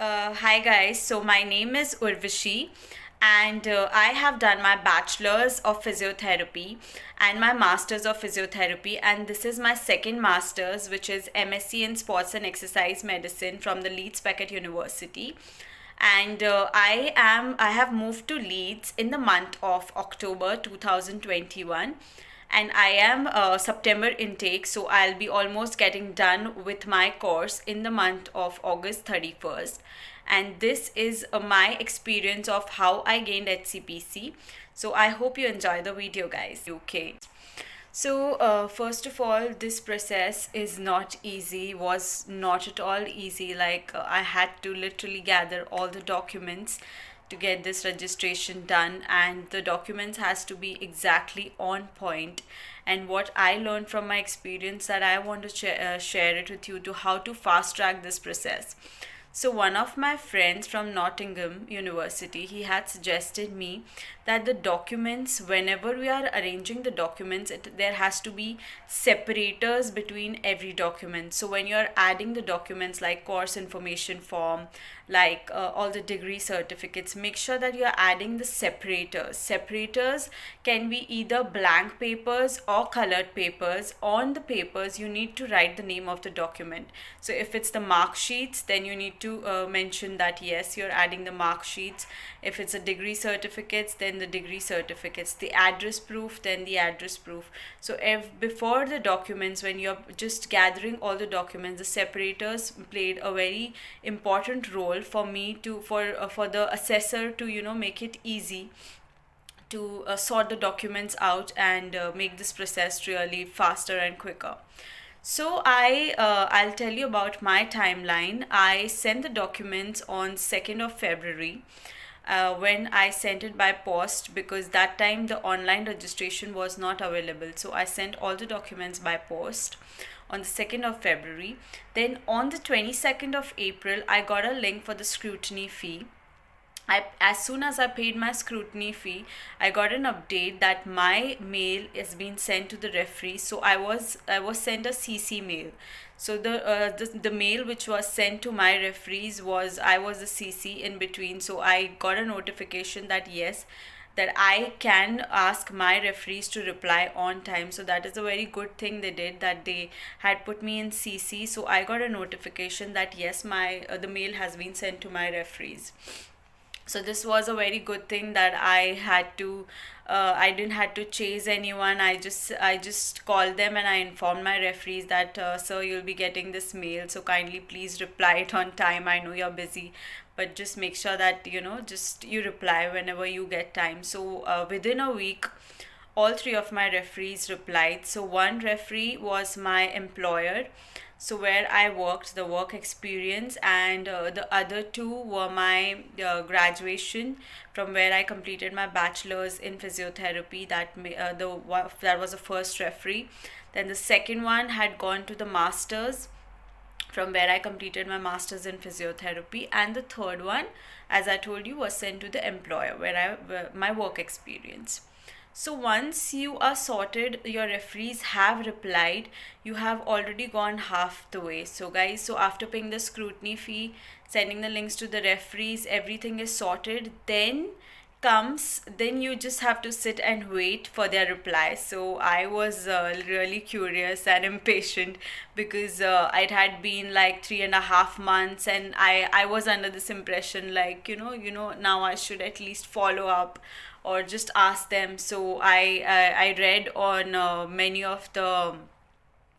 Hi guys, so my name is Urvashi and I have done my bachelor's of physiotherapy and my master's of physiotherapy, and this is my second master's, which is MSc in sports and exercise medicine from the Leeds Beckett University. And I have moved to Leeds in the month of October 2021, and I am September intake, so I'll be almost getting done with my course in the month of August 31st. And this is my experience of how I gained HCPC. So I hope you enjoy the video, guys. Okay. So, first of all, this process is not easy, was not at all easy. I had to literally gather all the documents to get this registration done, and the documents has to be exactly on point. And what I learned from my experience, that I want to share it with you to how to fast track this process. So one of my friends from Nottingham University, he had suggested me that the documents, whenever we are arranging the documents, there has to be separators between every document. So when you're adding the documents like course information form, all the degree certificates, make sure that you're adding the separators. Separators can be either blank papers or colored papers. On the papers, you need to write the name of the document. So if it's the mark sheets, then you need to mention that yes, you're adding the mark sheets. If it's a degree certificates, then the degree certificates. The address proof, then the address proof. So if before the documents, when you're just gathering all the documents, the separators played a very important role for me to for the assessor to make it easy to sort the documents out and make this process really faster and quicker. So I'll tell you about my timeline. I sent the documents on 2nd of February. When I sent it by post, because that time the online registration was not available. So I sent all the documents by post on the 2nd of February. Then on the 22nd of April, I got a link for the scrutiny fee. As soon as I paid my scrutiny fee, I got an update that my mail is being sent to the referee. So I was sent a CC mail. So the mail which was sent to my referees was, I was the CC in between. So I got a notification that yes, that I can ask my referees to reply on time. So that is a very good thing they did, that they had put me in CC. So I got a notification that yes, my the mail has been sent to my referees. So this was a very good thing, that I didn't had to chase anyone. I just called them and I informed my referees that sir, you'll be getting this mail, so kindly please reply it on time. I know you're busy, but just make sure that just you reply whenever you get time. So within a week, all three of my referees replied. So one referee was my employer, so where I worked, the work experience, and the other two were my graduation, from where I completed my bachelor's in physiotherapy. That was the first referee. Then the second one had gone to the masters, from where I completed my master's in physiotherapy, and the third one, as I told you, was sent to the employer, where my work experience. So once you are sorted, your referees have replied, you have already gone half the way. So guys, so after paying the scrutiny fee, sending the links to the referees, everything is sorted, then you just have to sit and wait for their reply. So I was really curious and impatient, because it had been like 3.5 months, and I was under this impression, like now I should at least follow up or just ask them. So I read on many of the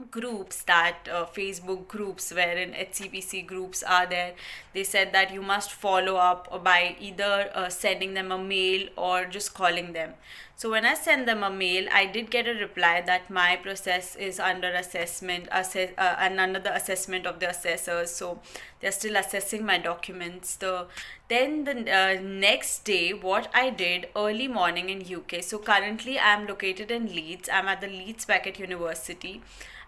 groups, that Facebook groups wherein HCPC groups are there. They said that you must follow up by either sending them a mail or just calling them. So when I sent them a mail, I did get a reply that my process is under and under the assessment of the assessors. So they're still assessing my documents. Then the next day, what I did early morning in UK. So currently I'm located in Leeds. I'm at the Leeds Beckett University.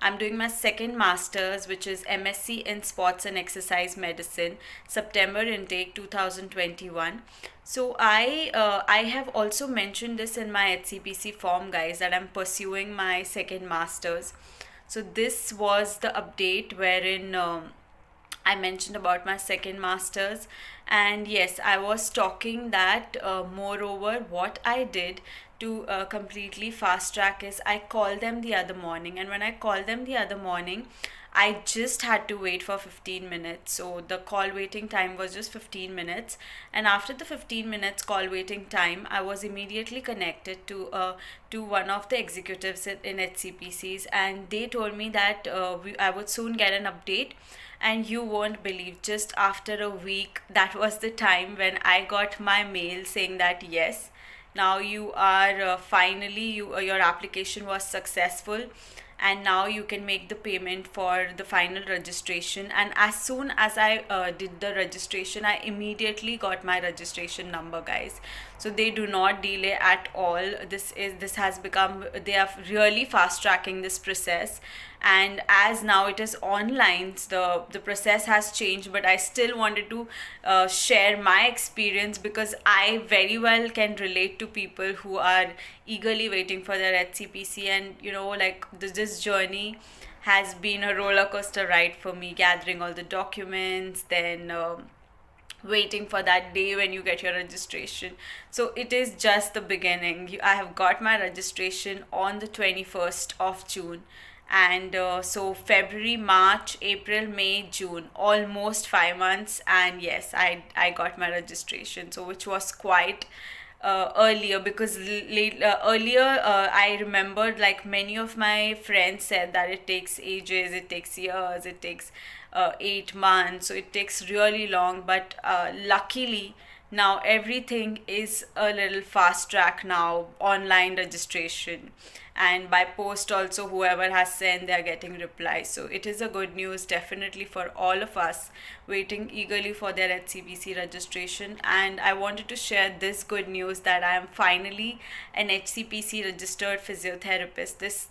I'm doing my second master's, which is MSc in sports and exercise medicine, September intake 2021. So I have also mentioned this in my HCPC form, guys, that I'm pursuing my second master's. So this was the update wherein I mentioned about my second master's, and yes, I was talking that moreover, what I did to completely fast track is I called them the other morning, and when I called them the other morning, I just had to wait for 15 minutes. So the call waiting time was just 15 minutes. And after the 15 minutes call waiting time, I was immediately connected to one of the executives in HCPCs, and they told me that I would soon get an update. And you won't believe, just after a week, that was the time when I got my mail saying that yes, now you are finally your application was successful, and now you can make the payment for the final registration. And as soon as I did the registration, I immediately got my registration number, guys. So they do not delay at all. This has become, they are really fast tracking this process. And as now it is online, the process has changed, but I still wanted to share my experience, because I very well can relate to people who are eagerly waiting for their HCPC. And like this journey has been a roller coaster ride for me, gathering all the documents, then waiting for that day when you get your registration. So it is just the beginning. I have got my registration on the 21st of June, and so February, March, April, May, June, almost 5 months, and yes, I got my registration. So which was quite earlier, because earlier I remembered, like, many of my friends said that it takes ages, it takes years, it takes 8 months, so it takes really long. But luckily now everything is a little fast track now, online registration, and by post also, whoever has sent, they are getting replies. So it is a good news definitely for all of us waiting eagerly for their HCPC registration. And I wanted to share this good news that I am finally an HCPC registered physiotherapist. This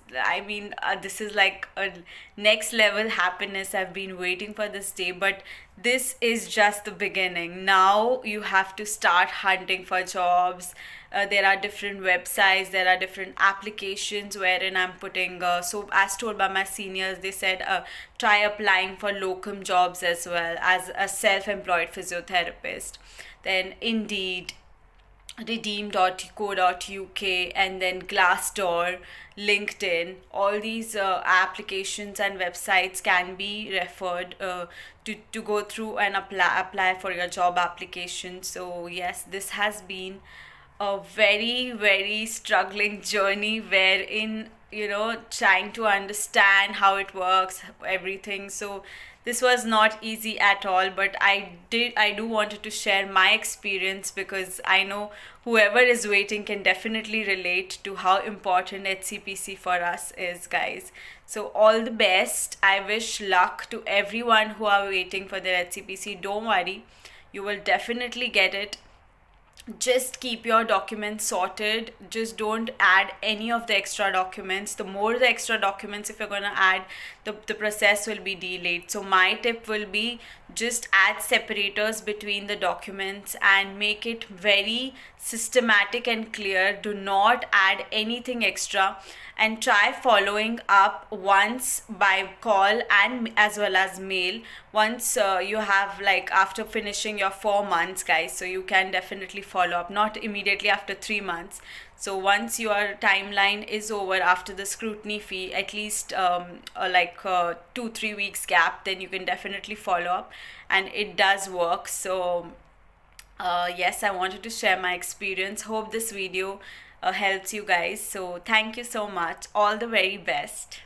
is like a next level happiness. I've been waiting for this day, but this is just the beginning. Now you have to start hunting for jobs. There are different websites, there are different applications wherein I'm putting, so as told by my seniors, they said try applying for locum jobs as well as a self-employed physiotherapist. Then Indeed, redeem.co.uk, and then Glassdoor, LinkedIn, all these applications and websites can be referred to go through and apply for your job application. So yes, this has been a very, very struggling journey, wherein trying to understand how it works, everything. So this was not easy at all, but I do wanted to share my experience, because I know whoever is waiting can definitely relate to how important HCPC for us is, guys. So all the best. I wish luck to everyone who are waiting for their HCPC. Don't worry, you will definitely get it. Just keep your documents sorted. Just don't add any of the extra documents. The more the extra documents, if you're going to add, the process will be delayed. So my tip will be, just add separators between the documents and make it very systematic and clear. Do not add anything extra, and try following up once by call and as well as mail, once you have, like, after finishing your 4 months, guys. So you can definitely follow up, not immediately after 3 months. So once your timeline is over after the scrutiny fee, at least 2-3 weeks gap, then you can definitely follow up, and it does work. So yes, I wanted to share my experience. Hope this video helps you guys. So thank you so much. All the very best.